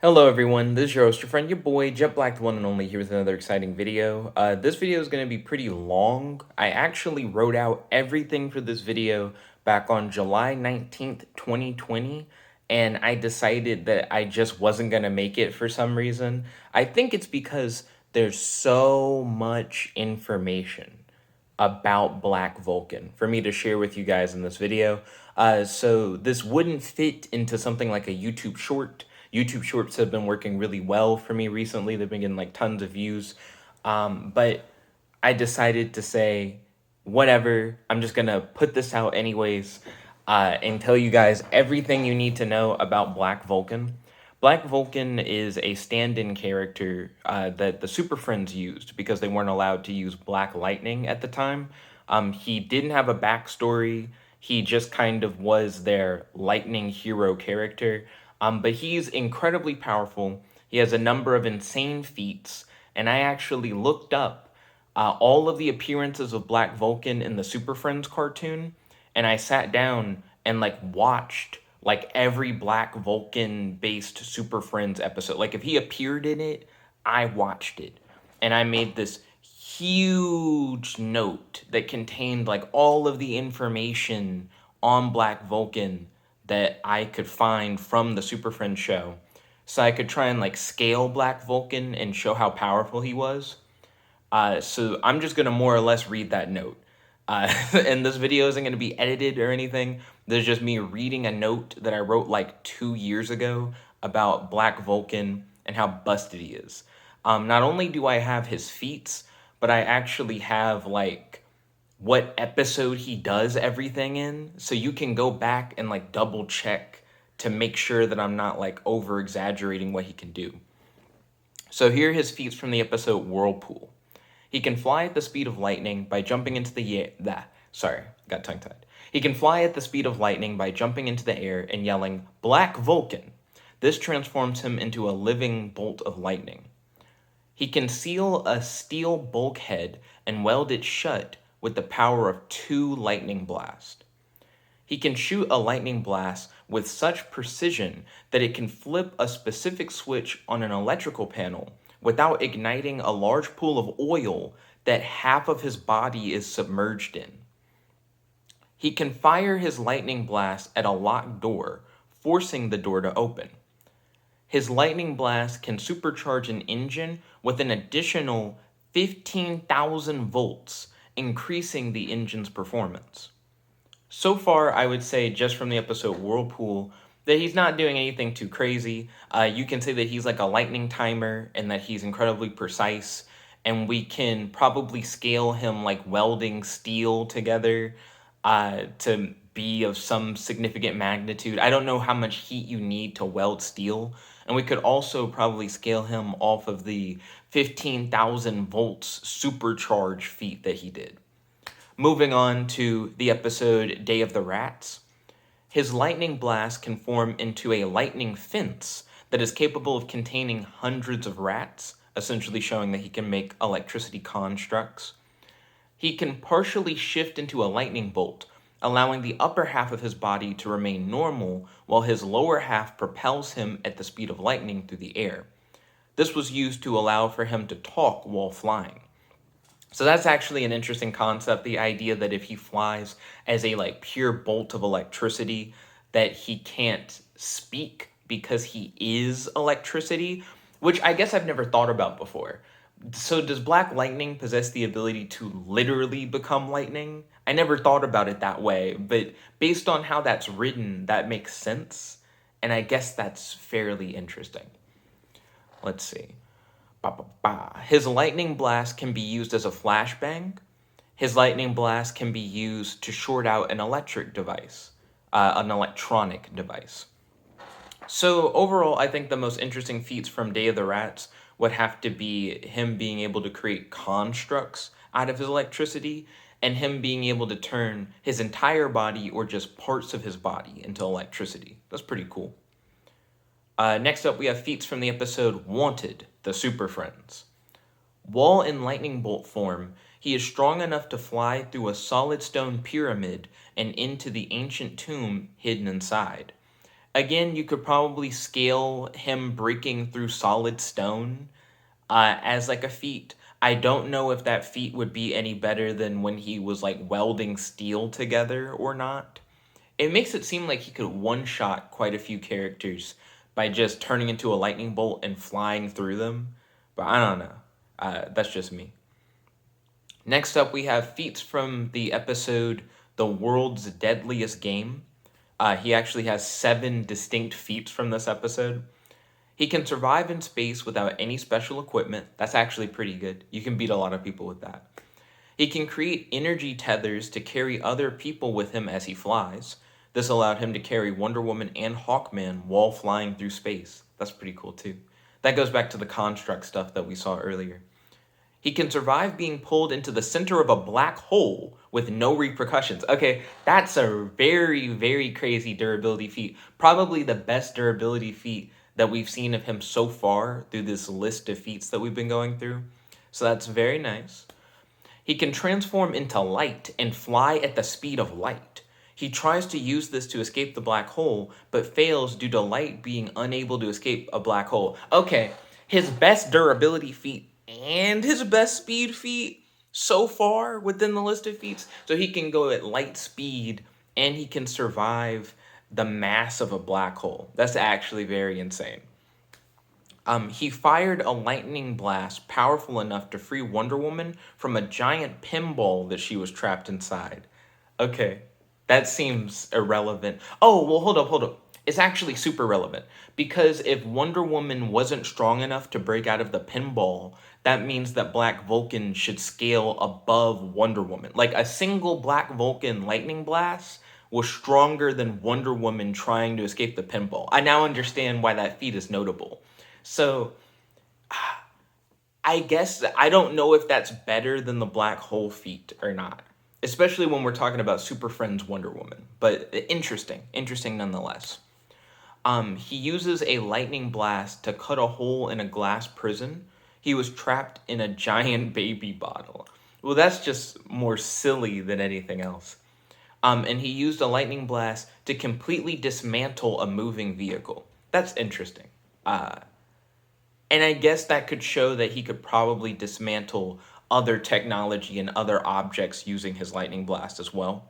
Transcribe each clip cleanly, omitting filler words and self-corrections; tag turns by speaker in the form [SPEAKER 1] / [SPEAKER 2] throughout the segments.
[SPEAKER 1] Hello everyone, this is your host, your friend, your boy, Jet Black, the one and only, here with another exciting video. This video is going to be pretty long. I actually wrote out everything for this video back on July 19th, 2020, and I decided that I just wasn't going to make it for some reason. I think it's because there's so much information about Black Vulcan for me to share with you guys in this video. So this wouldn't fit into something like a YouTube short. YouTube shorts have been working really well for me recently. They've been getting like tons of views. But I decided to say, whatever, I'm just gonna put this out anyways, and tell you guys everything you need to know about Black Vulcan. Black Vulcan is a stand-in character that the Super Friends used because they weren't allowed to use Black Lightning at the time. He didn't have a backstory. He just kind of was their lightning hero character. But he's incredibly powerful. He has a number of insane feats, and I actually looked up all of the appearances of Black Vulcan in the Super Friends cartoon, and I sat down and watched every Black Vulcan based Super Friends episode. Like if he appeared in it, I watched it. And I made this huge note that contained all of the information on Black Vulcan that I could find from the Super Friends show. So I could try and scale Black Vulcan and show how powerful he was. So I'm just gonna more or less read that note. And this video isn't gonna be edited or anything. There's just me reading a note that I wrote like 2 years ago about Black Vulcan and how busted he is. Not only do I have his feats, but I actually have what episode he does everything in, so you can go back and double check to make sure that I'm not over exaggerating what he can do. So here are his feats from the episode Whirlpool. He can fly at the speed of lightning by jumping into the air. Sorry, got tongue-tied. He can fly at the speed of lightning by jumping into the air and yelling, "Black Vulcan!" This transforms him into a living bolt of lightning. He can seal a steel bulkhead and weld it shut with the power of 2 lightning blasts. He can shoot a lightning blast with such precision that it can flip a specific switch on an electrical panel without igniting a large pool of oil that half of his body is submerged in. He can fire his lightning blast at a locked door, forcing the door to open. His lightning blast can supercharge an engine with an additional 15,000 volts, increasing the engine's performance. So far, I would say just from the episode Whirlpool that he's not doing anything too crazy. You can say that he's like a lightning timer and that he's incredibly precise, and we can probably scale him like welding steel together to be of some significant magnitude. I don't know how much heat you need to weld steel, and we could also probably scale him off of the 15,000 volts supercharge feat that he did. Moving on to the episode Day of the Rats. His lightning blast can form into a lightning fence that is capable of containing hundreds of rats, essentially showing that he can make electricity constructs. He can partially shift into a lightning bolt, allowing the upper half of his body to remain normal while his lower half propels him at the speed of lightning through the air. This was used to allow for him to talk while flying. So that's actually an interesting concept, the idea that if he flies as a pure bolt of electricity, that he can't speak because he is electricity, which I guess I've never thought about before. So does Black Lightning possess the ability to literally become lightning? I never thought about it that way, but based on how that's written, that makes sense, and I guess that's fairly interesting. Let's see. His lightning blast can be used as a flashbang. His lightning blast can be used to short out an electronic device. So overall, I think the most interesting feats from Day of the Rats would have to be him being able to create constructs out of his electricity, and him being able to turn his entire body or just parts of his body into electricity. That's pretty cool. Next up, we have feats from the episode Wanted, the Super Friends. While in lightning bolt form, he is strong enough to fly through a solid stone pyramid and into the ancient tomb hidden inside. Again, you could probably scale him breaking through solid stone as like a feat. I don't know if that feat would be any better than when he was like welding steel together or not. It makes it seem like he could one-shot quite a few characters by just turning into a lightning bolt and flying through them, but I don't know. That's just me. Next up, we have feats from the episode The World's Deadliest Game. He actually has 7 distinct feats from this episode. He can survive in space without any special equipment. That's actually pretty good. You can beat a lot of people with that. He can create energy tethers to carry other people with him as he flies. This allowed him to carry Wonder Woman and Hawkman while flying through space. That's pretty cool too. That goes back to the construct stuff that we saw earlier. He can survive being pulled into the center of a black hole with no repercussions. Okay, that's a very, very crazy durability feat. Probably the best durability feat that we've seen of him so far through this list of feats that we've been going through. So that's very nice. He can transform into light and fly at the speed of light. He tries to use this to escape the black hole, but fails due to light being unable to escape a black hole. Okay, his best durability feat and his best speed feat so far within the list of feats. So he can go at light speed and he can survive the mass of a black hole. That's actually very insane. He fired a lightning blast powerful enough to free Wonder Woman from a giant pinball that she was trapped inside. Okay, that seems irrelevant. Oh, well, hold up. It's actually super relevant because if Wonder Woman wasn't strong enough to break out of the pinball, that means that Black Vulcan should scale above Wonder Woman. Like a single Black Vulcan lightning blast was stronger than Wonder Woman trying to escape the pinball. I now understand why that feat is notable. So I guess I don't know if that's better than the black hole feat or not, especially when we're talking about Super Friends Wonder Woman. But interesting nonetheless. He uses a lightning blast to cut a hole in a glass prison. He was trapped in a giant baby bottle. Well, that's just more silly than anything else. And he used a lightning blast to completely dismantle a moving vehicle. That's interesting. And I guess that could show that he could probably dismantle other technology and other objects using his lightning blast as well.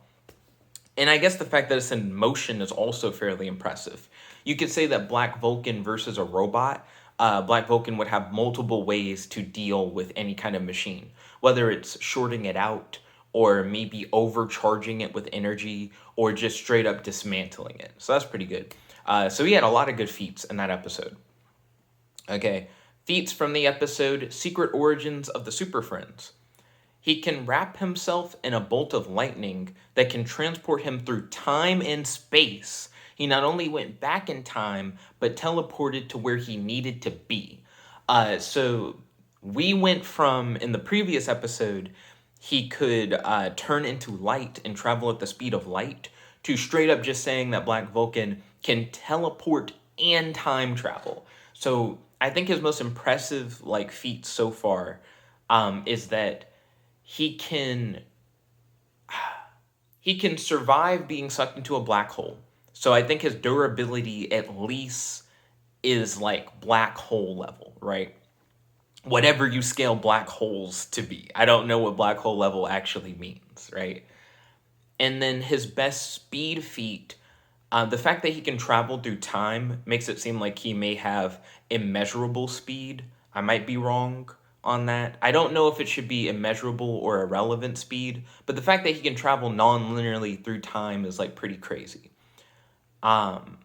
[SPEAKER 1] And I guess the fact that it's in motion is also fairly impressive. You could say that Black Vulcan versus a robot, Black Vulcan would have multiple ways to deal with any kind of machine, whether it's shorting it out or maybe overcharging it with energy or just straight up dismantling it. So that's pretty good. So he had a lot of good feats in that episode. Okay, feats from the episode Secret Origins of the Super Friends. He can wrap himself in a bolt of lightning that can transport him through time and space. He not only went back in time, but teleported to where he needed to be. So we went from, in the previous episode, he could turn into light and travel at the speed of light, to straight up just saying that Black Vulcan can teleport and time travel. So I think his most impressive like feat so far is that he can survive being sucked into a black hole. So I think his durability at least is like black hole level, right? Whatever you scale black holes to be. I don't know what black hole level actually means, right? And then his best speed feat, the fact that he can travel through time makes it seem like he may have immeasurable speed. I might be wrong on that. I don't know if it should be immeasurable or irrelevant speed, but the fact that he can travel non-linearly through time is like pretty crazy. And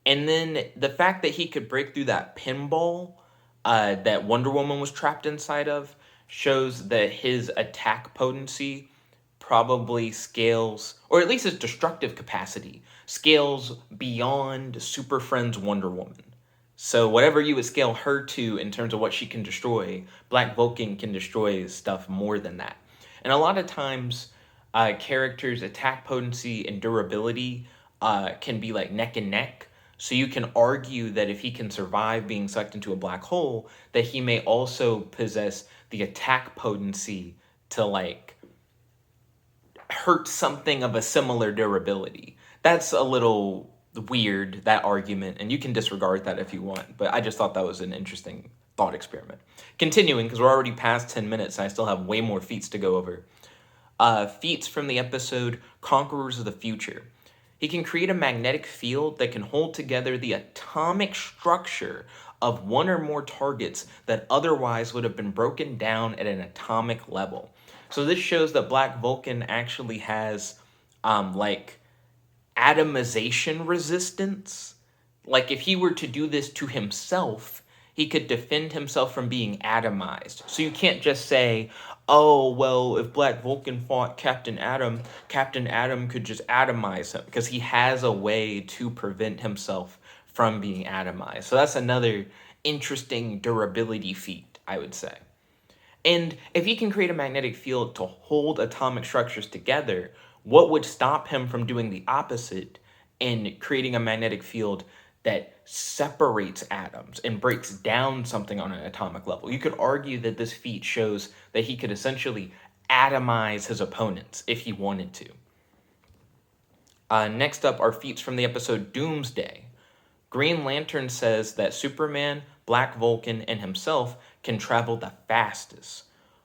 [SPEAKER 1] then the fact that he could break through that pinball that Wonder Woman was trapped inside of shows that his attack potency probably scales, or at least his destructive capacity, scales beyond Super Friends Wonder Woman. So whatever you would scale her to in terms of what she can destroy, Black Vulcan can destroy stuff more than that. And a lot of times, characters' attack potency and durability can be like neck and neck. So you can argue that if he can survive being sucked into a black hole, that he may also possess the attack potency to like hurt something of a similar durability. That's a little weird, that argument, and you can disregard that if you want, but I just thought that was an interesting thought experiment. Continuing, because we're already past 10 minutes and I still have way more feats to go over. Feats from the episode Conquerors of the Future. He can create a magnetic field that can hold together the atomic structure of one or more targets that otherwise would have been broken down at an atomic level. So this shows that Black Vulcan actually has like atomization resistance. Like if he were to do this to himself, he could defend himself from being atomized. So you can't just say, oh, well, if Black Vulcan fought Captain Atom could just atomize him, because he has a way to prevent himself from being atomized. So that's another interesting durability feat, I would say. And if he can create a magnetic field to hold atomic structures together, what would stop him from doing the opposite and creating a magnetic field that separates atoms and breaks down something on an atomic level? You could argue that this feat shows that he could essentially atomize his opponents if he wanted to. Next up are feats from the episode Doomsday. Green Lantern says that Superman, Black Vulcan, and himself can travel the fastest.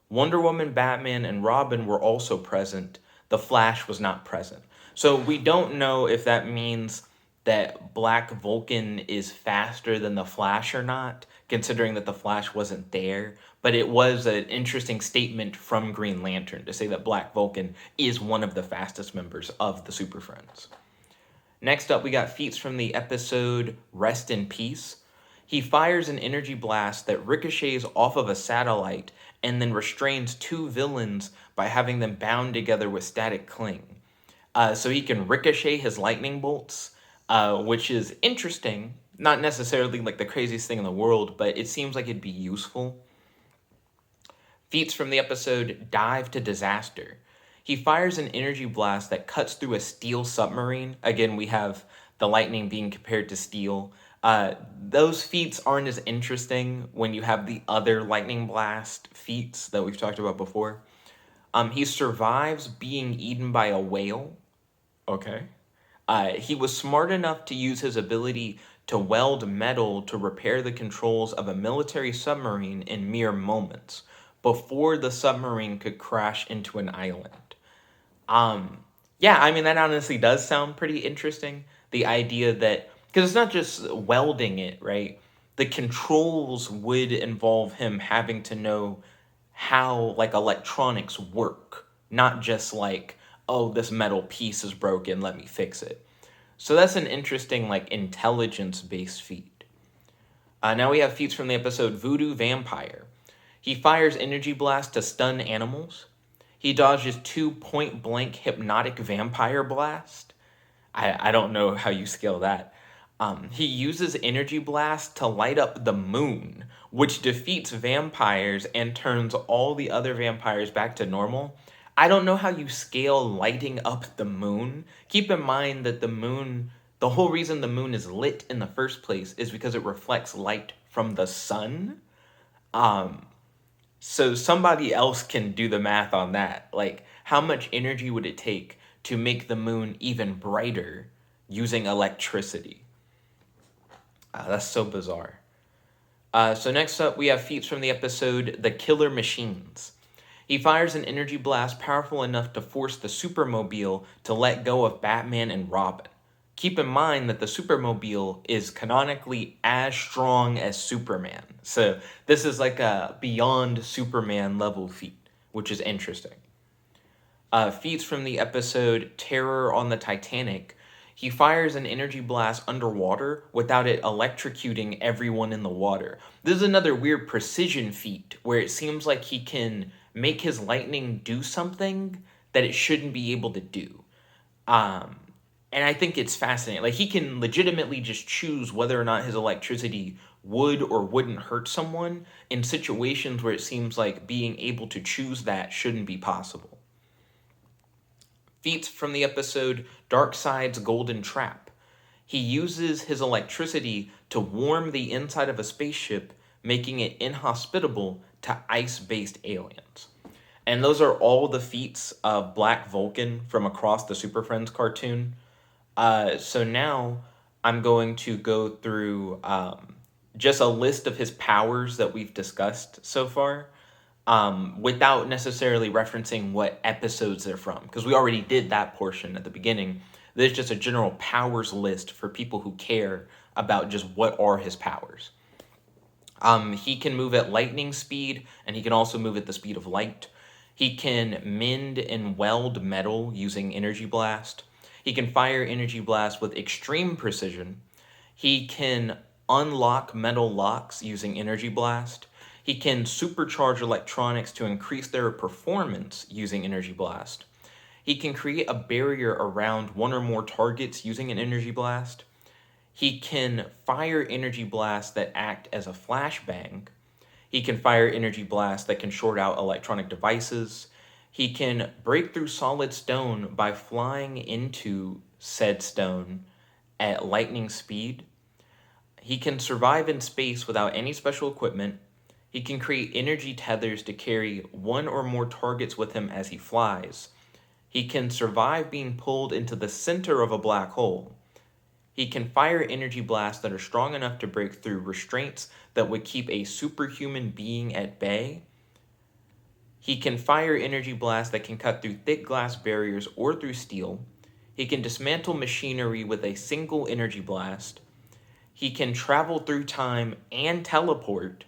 [SPEAKER 1] Wonder Woman, Batman, and Robin were also present. The Flash was not present. So we don't know if that means that Black Vulcan is faster than the Flash or not, considering that the Flash wasn't there. But it was an interesting statement from Green Lantern to say that Black Vulcan is one of the fastest members of the Super Friends. Next up, we got feats from the episode Rest in Peace. He fires an energy blast that ricochets off of a satellite and then restrains two villains by having them bound together with static cling. So he can ricochet his lightning bolts, which is interesting. Not necessarily like the craziest thing in the world, but it seems like it'd be useful. Feats from the episode Dive to Disaster. He fires an energy blast that cuts through a steel submarine. Again, we have the lightning being compared to steel. Those feats aren't as interesting when you have the other lightning blast feats that we've talked about before. He survives being eaten by a whale. Okay. He was smart enough to use his ability to weld metal to repair the controls of a military submarine in mere moments, before the submarine could crash into an island. Yeah, I mean, that honestly does sound pretty interesting. The idea that, because it's not just welding it, right? The controls would involve him having to know how, like, electronics work, not just like, oh, this metal piece is broken, let me fix it. So that's an interesting, like, intelligence-based feat. Now we have feats from the episode Voodoo Vampire. He fires energy blasts to stun animals. He dodges 2 point-blank hypnotic vampire blast. I don't know how you scale that. He uses energy blast to light up the moon, which defeats vampires and turns all the other vampires back to normal. I don't know how you scale lighting up the moon. Keep in mind that the moon, the whole reason the moon is lit in the first place is because it reflects light from the sun. So somebody else can do the math on that. Like, how much energy would it take to make the moon even brighter using electricity? That's so bizarre. So next up, we have feats from the episode The Killer Machines. He fires an energy blast powerful enough to force the Supermobile to let go of Batman and Robin. Keep in mind that the Supermobile is canonically as strong as Superman. So this is like a beyond Superman level feat, which is interesting. Feats from the episode Terror on the Titanic. He fires an energy blast underwater without it electrocuting everyone in the water. This is another weird precision feat where it seems like he can make his lightning do something that it shouldn't be able to do. And I think it's fascinating. Like, he can legitimately just choose whether or not his electricity would or wouldn't hurt someone in situations where it seems like being able to choose that shouldn't be possible. Feats from the episode Darkseid's Golden Trap. He uses his electricity to warm the inside of a spaceship, making it inhospitable to ice-based aliens. And those are all the feats of Black Vulcan from across the Super Friends cartoon. So now I'm going to go through just a list of his powers that we've discussed so far, without necessarily referencing what episodes they're from, because we already did that portion at the beginning. There's just a general powers list for people who care about just what are his powers. He can move at lightning speed, and he can also move at the speed of light. He can mend and weld metal using energy blast. He can fire energy blast with extreme precision. He can unlock metal locks using energy blast. He can supercharge electronics to increase their performance using energy blast. He can create a barrier around one or more targets using an energy blast. He can fire energy blasts that act as a flashbang. He can fire energy blasts that can short out electronic devices. He can break through solid stone by flying into said stone at lightning speed. He can survive in space without any special equipment. He can create energy tethers to carry one or more targets with him as he flies. He can survive being pulled into the center of a black hole. He can fire energy blasts that are strong enough to break through restraints that would keep a superhuman being at bay. He can fire energy blasts that can cut through thick glass barriers or through steel. He can dismantle machinery with a single energy blast. He can travel through time and teleport.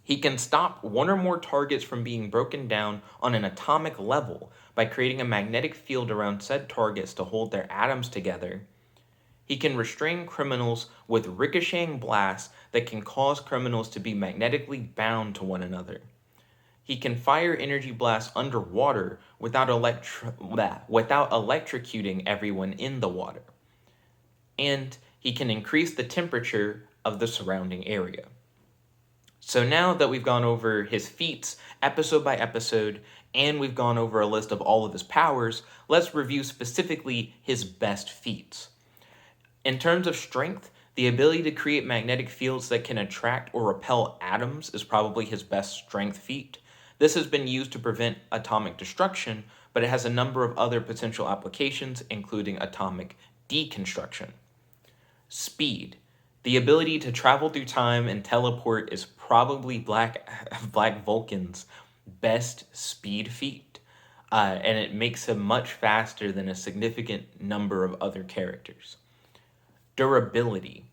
[SPEAKER 1] He can stop one or more targets from being broken down on an atomic level by creating a magnetic field around said targets to hold their atoms together. He can restrain criminals with ricocheting blasts that can cause criminals to be magnetically bound to one another. He can fire energy blasts underwater without electrocuting everyone in the water. And he can increase the temperature of the surrounding area. So now that we've gone over his feats episode by episode, and we've gone over a list of all of his powers, let's review specifically his best feats. In terms of strength, the ability to create magnetic fields that can attract or repel atoms is probably his best strength feat. This has been used to prevent atomic destruction, but it has a number of other potential applications, including atomic deconstruction. Speed. The ability to travel through time and teleport is probably Black Vulcan's best speed feat, and it makes him much faster than a significant number of other characters. Durability.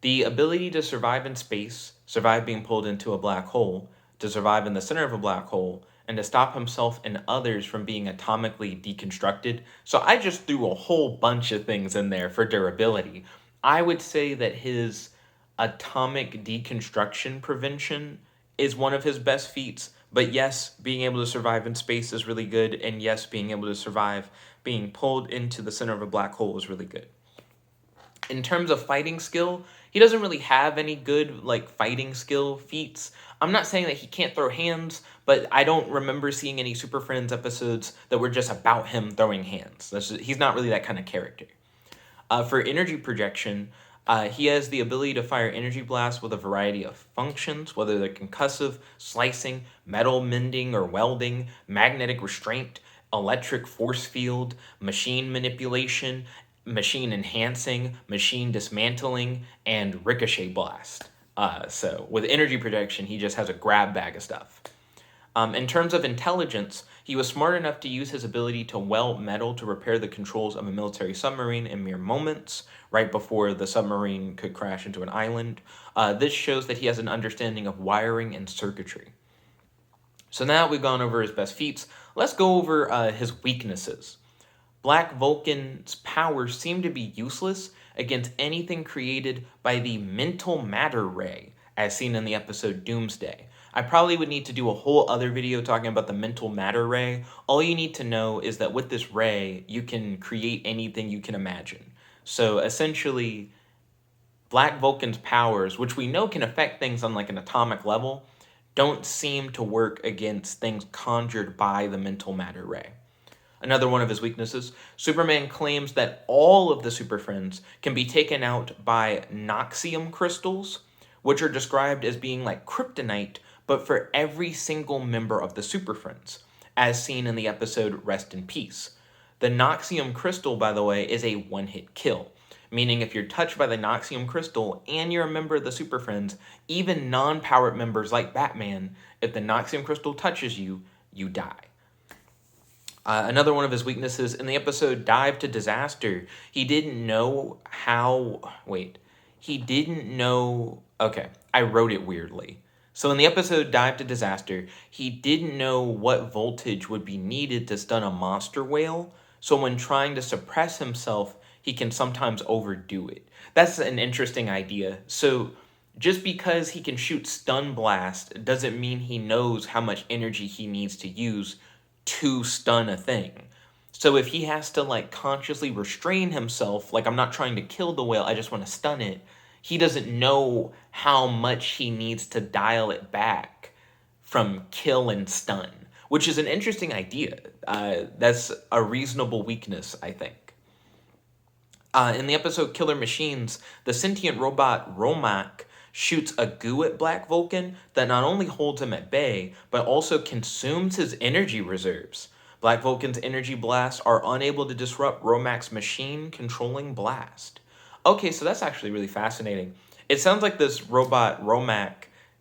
[SPEAKER 1] The ability to survive in space, survive being pulled into a black hole, to survive in the center of a black hole, and to stop himself and others from being atomically deconstructed. So I just threw a whole bunch of things in there for durability. I would say that his atomic deconstruction prevention is one of his best feats. But yes, being able to survive in space is really good. And yes, being able to survive being pulled into the center of a black hole is really good. In terms of fighting skill, he doesn't really have any good fighting skill feats. I'm not saying that he can't throw hands, but I don't remember seeing any Super Friends episodes that were just about him throwing hands. He's not really that kind of character. For energy projection, he has the ability to fire energy blasts with a variety of functions, whether they're concussive, slicing, metal mending or welding, magnetic restraint, electric force field, machine manipulation, machine enhancing, machine dismantling, and ricochet blast. So with energy projection, he just has a grab bag of stuff. In terms of intelligence, he was smart enough to use his ability to weld metal to repair the controls of a military submarine in mere moments, right before the submarine could crash into an island. This shows that he has an understanding of wiring and circuitry. So now that we've gone over his best feats, let's go over his weaknesses. Black Vulcan's powers seem to be useless against anything created by the mental matter ray, as seen in the episode Doomsday. I probably would need to do a whole other video talking about the mental matter ray. All you need to know is that with this ray, you can create anything you can imagine. So essentially, Black Vulcan's powers, which we know can affect things on an atomic level, don't seem to work against things conjured by the mental matter ray. Another one of his weaknesses, Superman claims that all of the Super Friends can be taken out by Noxium crystals, which are described as being like kryptonite, but for every single member of the Super Friends, as seen in the episode Rest in Peace. The Noxium crystal, by the way, is a one-hit kill, meaning if you're touched by the Noxium crystal and you're a member of the Super Friends, even non-powered members like Batman, if the Noxium crystal touches you, you die. Another one of his weaknesses in the episode Dive to Disaster, he didn't know how. Wait. He didn't know. Okay, I wrote it weirdly. So in the episode Dive to Disaster, he didn't know what voltage would be needed to stun a monster whale. So when trying to suppress himself, he can sometimes overdo it. That's an interesting idea. So just because he can shoot stun blast doesn't mean he knows how much energy he needs to use to stun a thing. So if he has to like consciously restrain himself, like I'm not trying to kill the whale, I just want to stun it, he doesn't know how much he needs to dial it back from kill and stun, which is an interesting idea. That's a reasonable weakness, I think. In the episode Killer Machines, the sentient robot Romak shoots a goo at Black Vulcan that not only holds him at bay, but also consumes his energy reserves. Black Vulcan's energy blasts are unable to disrupt Romak's machine-controlling blast. Okay, so that's actually really fascinating. It sounds like this robot Romak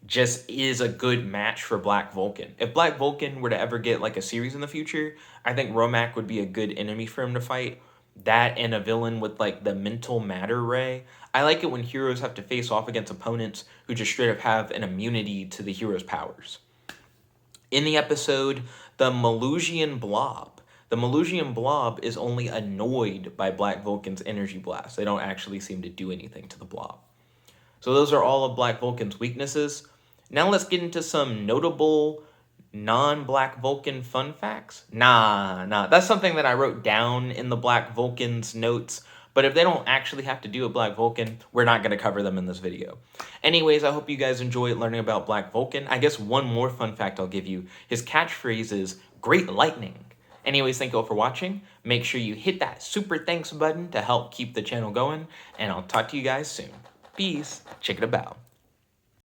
[SPEAKER 1] just is a good match for Black Vulcan. If Black Vulcan were to ever get like a series in the future, I think Romak would be a good enemy for him to fight. That and a villain with like the mental matter ray. I like it when heroes have to face off against opponents who just straight up have an immunity to the hero's powers. In the episode, the Malusian Blob. The Malusian Blob is only annoyed by Black Vulcan's energy blast. They don't actually seem to do anything to the blob. So those are all of Black Vulcan's weaknesses. Now let's get into some notable non-Black Vulcan fun facts? Nah. That's something that I wrote down in the Black Vulcan's notes. But if they don't actually have to do a Black Vulcan, we're not going to cover them in this video. Anyways, I hope you guys enjoyed learning about Black Vulcan. I guess one more fun fact I'll give you. His catchphrase is, "Great lightning." Anyways, thank you all for watching. Make sure you hit that super thanks button to help keep the channel going. And I'll talk to you guys soon. Peace. Check it about.